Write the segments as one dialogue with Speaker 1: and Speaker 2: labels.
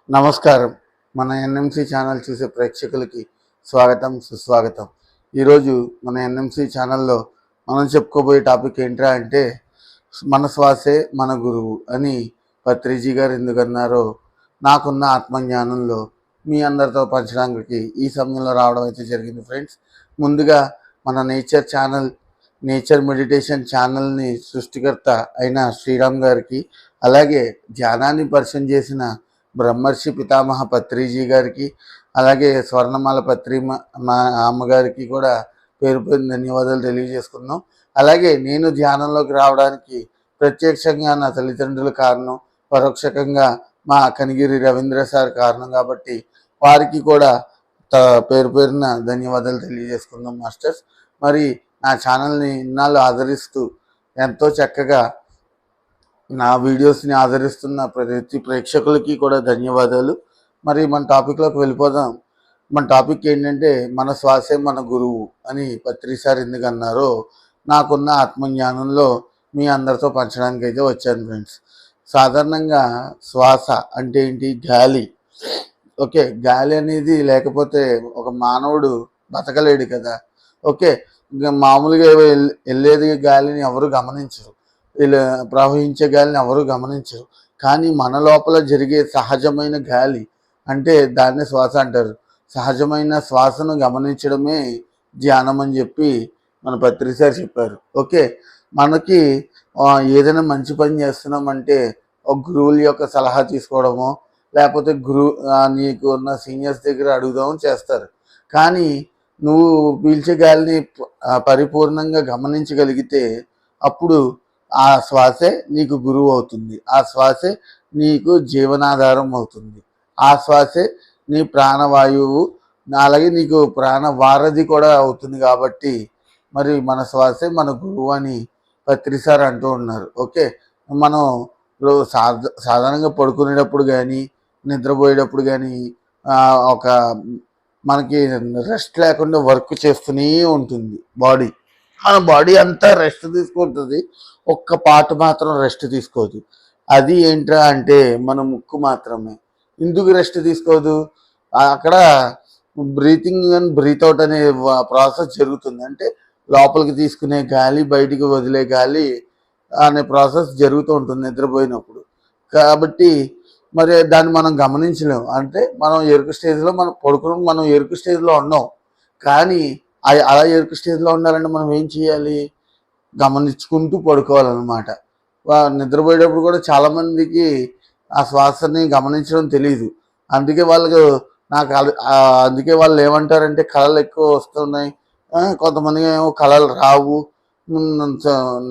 Speaker 1: నమస్కారం. మన NMC channel చూసే ప్రేక్షకులకి స్వాగతం, సుస్వాగతం. ఈరోజు మన ఎన్ఎంసి ఛానల్లో మనం చెప్పుకోబోయే టాపిక్ ఏంట్రా అంటే, మన శ్వాసే మన గురువు అని పత్రిజీ గారు ఎందుకన్నారో నాకున్న ఆత్మజ్ఞానంలో మీ అందరితో పంచడానికి ఈ సమయంలో రావడం అయితే జరిగింది ఫ్రెండ్స్. ముందుగా మన నేచర్ మెడిటేషన్ ఛానల్ని సృష్టికర్త అయిన శ్రీరామ్ గారికి, అలాగే ధ్యానాన్ని పరిచయం చేసిన బ్రహ్మర్షి పితామహ పత్రిజీ గారికి, అలాగే స్వర్ణమాల మా అమ్మగారికి కూడా పేరు పేరు ధన్యవాదాలు తెలియజేసుకున్నాం. అలాగే నేను ధ్యానంలోకి రావడానికి ప్రత్యక్షంగా నా తల్లిదండ్రుల కారణం, పరోక్షకంగా మా కనిగిరి రవీంద్ర సార్ కారణం కాబట్టి వారికి కూడా పేరు పేరున ధన్యవాదాలు తెలియజేసుకుందాం మాస్టర్స్. మరి నా ఛానల్ని ఇన్నాళ్ళు ఆదరిస్తూ ఎంతో చక్కగా నా వీడియోస్ని ఆదరిస్తున్న ప్రతి ప్రేక్షకులకి కూడా ధన్యవాదాలు. మరి మన టాపిక్లోకి వెళ్ళిపోదాం. మన టాపిక్ ఏంటంటే, మన శ్వాసే మన గురువు అని పత్రి సార్ ఎందుకు అన్నారో నాకున్న ఆత్మజ్ఞానంలో మీ అందరితో పంచడానికి అయితే వచ్చాను ఫ్రెండ్స్. సాధారణంగా శ్వాస అంటే ఏంటి? గాలి. ఓకే, గాలి అనేది లేకపోతే ఒక మానవుడు బతకలేడు కదా. ఓకే, మామూలుగా వెళ్ళేది గాలిని ఎవరు గమనించరు, ఇలా ప్రవహించే గాలిని ఎవరు గమనించరు. కానీ మన లోపల జరిగే సహజమైన గాలి అంటే దాన్ని శ్వాస అంటారు. సహజమైన శ్వాసను గమనించడమే ధ్యానం అని చెప్పి మన పత్రి సార్ చెప్పారు. ఓకే, మనకి ఏదైనా మంచి పని చేస్తున్నామంటే ఒక గురువుల యొక్క సలహా తీసుకోవడమో, లేకపోతే నీకు ఉన్న సీనియర్స్ దగ్గర అడుగుదామో చేస్తారు. కానీ నువ్వు పీల్చే గాలిని పరిపూర్ణంగా గమనించగలిగితే అప్పుడు ఆ శ్వాసే నీకు గురువు అవుతుంది. ఆ శ్వాసే నీకు జీవనాధారం అవుతుంది. ఆ శ్వాసే నీ ప్రాణవాయువు, అలాగే నీకు ప్రాణవారధి కూడా అవుతుంది. కాబట్టి మరి మన శ్వాసే మన గురువు అని పత్రి సార్ అంటూ ఉన్నారు. ఓకే, మనం సాధారణంగా పడుకునేటప్పుడు కానీ, నిద్రపోయేటప్పుడు కానీ ఒక మనకి రెస్ట్ లేకుండా వర్క్ చేస్తూనే ఉంటుంది బాడీ. మన బాడీ అంతా రెస్ట్ తీసుకుంటుంది, ఒక్క పార్ట్ మాత్రం రెస్ట్ తీసుకోదు. అది ఏంట్రా అంటే మన ముక్కు మాత్రమే. ఎందుకు రెస్ట్ తీసుకోదు? అక్కడ బ్రీతింగ్ అండ్ బ్రీత్ అవుట్ అనే ప్రాసెస్ జరుగుతుంది. అంటే లోపలికి తీసుకునే గాలి, బయటికి వదిలే గాలి అనే ప్రాసెస్ జరుగుతూ ఉంటుంది నిద్రపోయినప్పుడు. కాబట్టి మరి దాన్ని మనం గమనించలేము. అంటే మనం ఎరుకు స్టేజ్లో మనం ఎరుకు స్టేజ్లో ఉన్నాం. కానీ అలా ఎరుకు స్టేజ్లో ఉండాలంటే మనం ఏం చేయాలి? గమనించుకుంటూ పడుకోవాలన్నమాట. నిద్రపోయేటప్పుడు కూడా చాలామందికి ఆ శ్వాసని గమనించడం తెలియదు. అందుకే అందుకే వాళ్ళు ఏమంటారంటే కళలు ఎక్కువ వస్తున్నాయి, కొంతమంది ఏమో కళలు రావు,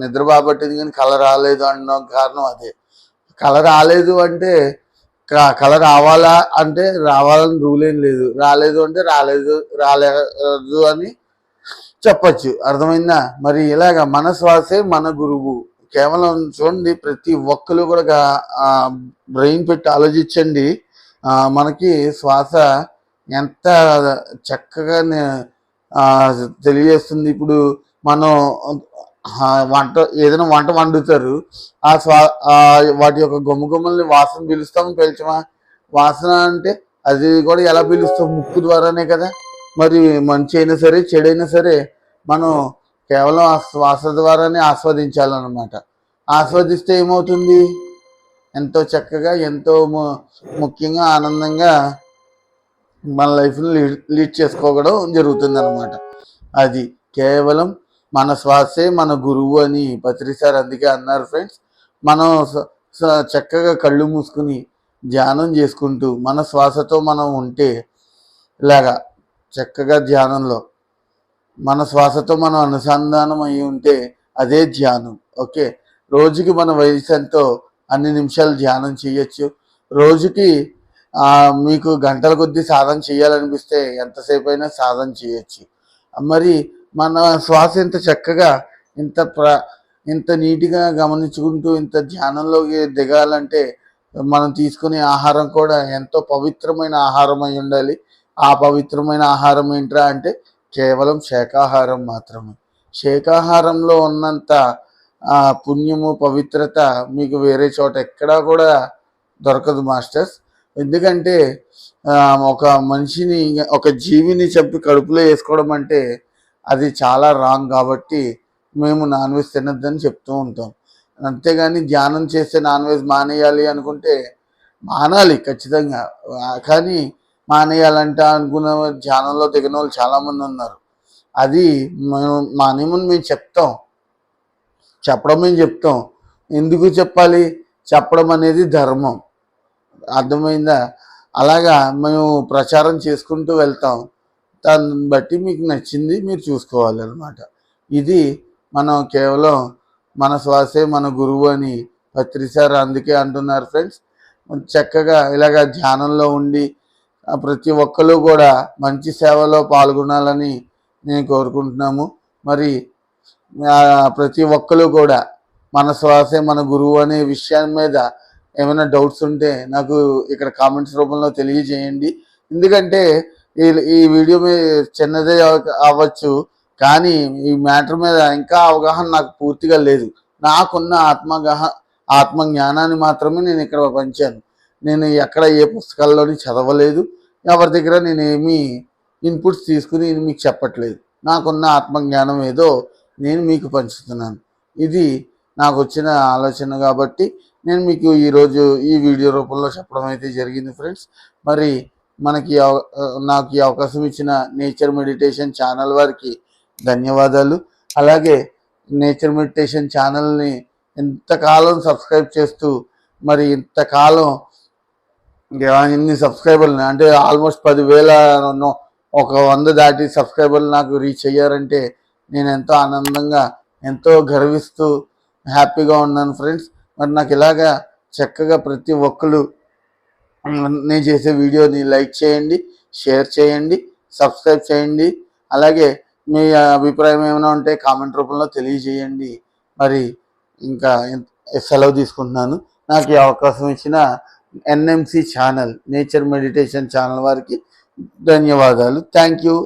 Speaker 1: నిద్ర బాబట్టింది కానీ కళ రాలేదు అన్న కారణం అదే. కళ రాలేదు అంటే కళ రావాలా అంటే రావాలని రూల్ ఏం లేదు, రాలేదు అంటే రాలేదు అని చెప్పచ్చు. అర్థమైందా? మరి ఇలాగ మన శ్వాసే మన గురువు. కేవలం చూడండి, ప్రతి ఒక్కరు కూడా బ్రెయిన్ పెట్టి ఆలోచించండి. మనకి శ్వాస ఎంత చక్కగా తెలియజేస్తుంది. ఇప్పుడు మనం ఏదైనా వంట వండుతారు, వాటి యొక్క గుమ్మగుమ్మల్ని వాసన పీలుస్తాం, పీల్చమా? వాసన అంటే అది కూడా ఎలా పీలుస్తాం? ముక్కు ద్వారానే కదా. మరి మంచి అయినా సరే, చెడైనా సరే మనం కేవలం ఆ శ్వాస ద్వారానే ఆస్వాదించాలన్నమాట. ఆస్వాదిస్తే ఏమవుతుంది? ఎంతో చక్కగా, ఎంతో ముఖ్యంగా ఆనందంగా మన లైఫ్ని లీడ్ చేసుకోవడం జరుగుతుంది అన్నమాట. అది కేవలం మన శ్వాసే మన గురువు అని పత్రి సార్ అందుకే అన్నారు ఫ్రెండ్స్. మనం చక్కగా కళ్ళు మూసుకుని ధ్యానం చేసుకుంటూ మన శ్వాసతో మనం ఉంటే, ఇలాగా చక్కగా ధ్యానంలో మన శ్వాసతో మనం అనుసంధానం అయి ఉంటే అదే ధ్యానం. ఓకే, రోజుకి మన వయసు ఎంతో అన్ని నిమిషాలు ధ్యానం చేయొచ్చు. రోజుకి మీకు గంటల కొద్దీ సాధన చేయాలనిపిస్తే ఎంతసేపు అయినా సాధన చేయొచ్చు. మరి మన శ్వాస ఇంత చక్కగా, ఇంత నీట్గా గమనించుకుంటూ ఇంత ధ్యానంలోకి దిగాలంటే మనం తీసుకునే ఆహారం కూడా ఎంతో పవిత్రమైన ఆహారం అయి ఉండాలి. ఆ పవిత్రమైన ఆహారం ఏంట్రా అంటే కేవలం శాకాహారం మాత్రమే. శాకాహారంలో ఉన్నంత పుణ్యము, పవిత్రత మీకు వేరే చోట ఎక్కడా కూడా దొరకదు మాస్టర్స్. ఎందుకంటే ఒక మనిషిని, ఒక జీవిని చెప్పి కడుపులో వేసుకోవడం అంటే అది చాలా రాంగ్. కాబట్టి మేము నాన్ వెజ్ తినొద్దని చెప్తూ ఉంటాం. అంతేగాని ధ్యానం చేస్తే నాన్ వెజ్ మానేయాలి అనుకుంటే మానాలి ఖచ్చితంగా. కానీ మానేయాలంట అనుకున్న ధ్యానంలో దిగిన వాళ్ళు చాలామంది ఉన్నారు. అది మేము మానేమని మేము చెప్తాం. ఎందుకు చెప్పాలి? చెప్పడం అనేది ధర్మం. అర్థమైందా? అలాగా మేము ప్రచారం చేసుకుంటూ వెళ్తాం. దాన్ని బట్టి మీకు నచ్చింది మీరు చూసుకోవాలన్నమాట. ఇది మనం కేవలం మన శ్వాసే మన గురువు అని పత్రి సార్ అందుకే అంటున్నారు ఫ్రెండ్స్. చక్కగా ఇలాగ ధ్యానంలో ఉండి ప్రతి ఒక్కరు కూడా మంచి సేవలో పాల్గొనాలని నేను కోరుకుంటున్నాము. మరి ప్రతి ఒక్కరు కూడా మన శ్వాసే మన గురువు అనే విషయం మీద ఏమైనా డౌట్స్ ఉంటే నాకు ఇక్కడ కామెంట్స్ రూపంలో తెలియజేయండి. ఎందుకంటే ఈ వీడియో మీద చిన్నదే అవ్వచ్చు, కానీ ఈ మ్యాటర్ మీద ఇంకా అవగాహన నాకు పూర్తిగా లేదు. నాకున్న ఆత్మ జ్ఞానాన్ని మాత్రమే నేను ఇక్కడ పంచాను. నేను ఎక్కడ ఏ పుస్తకాల్లోని చదవలేదు, ఎవరి దగ్గర నేనేమి ఇన్పుట్స్ తీసుకుని మీకు చెప్పట్లేదు. నాకున్న ఆత్మజ్ఞానం ఏదో నేను మీకు పంచుతున్నాను. ఇది నాకు వచ్చిన ఆలోచన కాబట్టి నేను మీకు ఈరోజు ఈ వీడియో రూపంలో చెప్పడం అయితే జరిగింది ఫ్రెండ్స్. మరి నాకు ఈ అవకాశం ఇచ్చిన నేచర్ మెడిటేషన్ ఛానల్ వారికి ధన్యవాదాలు. అలాగే నేచర్ మెడిటేషన్ ఛానల్ని ఇంతకాలం సబ్స్క్రైబ్ చేస్తూ మరి ఇంతకాలం ఇన్ని సబ్స్క్రైబర్లు అంటే ఆల్మోస్ట్ 10,000 ఒక 100 దాటి సబ్స్క్రైబర్లు నాకు రీచ్ అయ్యారంటే నేను ఎంతో ఆనందంగా ఎంతో గర్విస్తూ హ్యాపీగా ఉన్నాను ఫ్రెండ్స్. మరి నాకు ఇలాగా చక్కగా ప్రతి ఒక్కరు నేను చేసే వీడియోని లైక్ చేయండి, షేర్ చేయండి, సబ్స్క్రైబ్ చేయండి. అలాగే మీ అభిప్రాయం ఏమైనా ఉంటే కామెంట్ రూపంలో తెలియజేయండి. మరి ఇంకా సెలవు తీసుకుంటున్నాను. నాకు ఈ అవకాశం ఇచ్చిన NMC channel, nature meditation channel వారికి ధన్యవాదాలు. Thank you.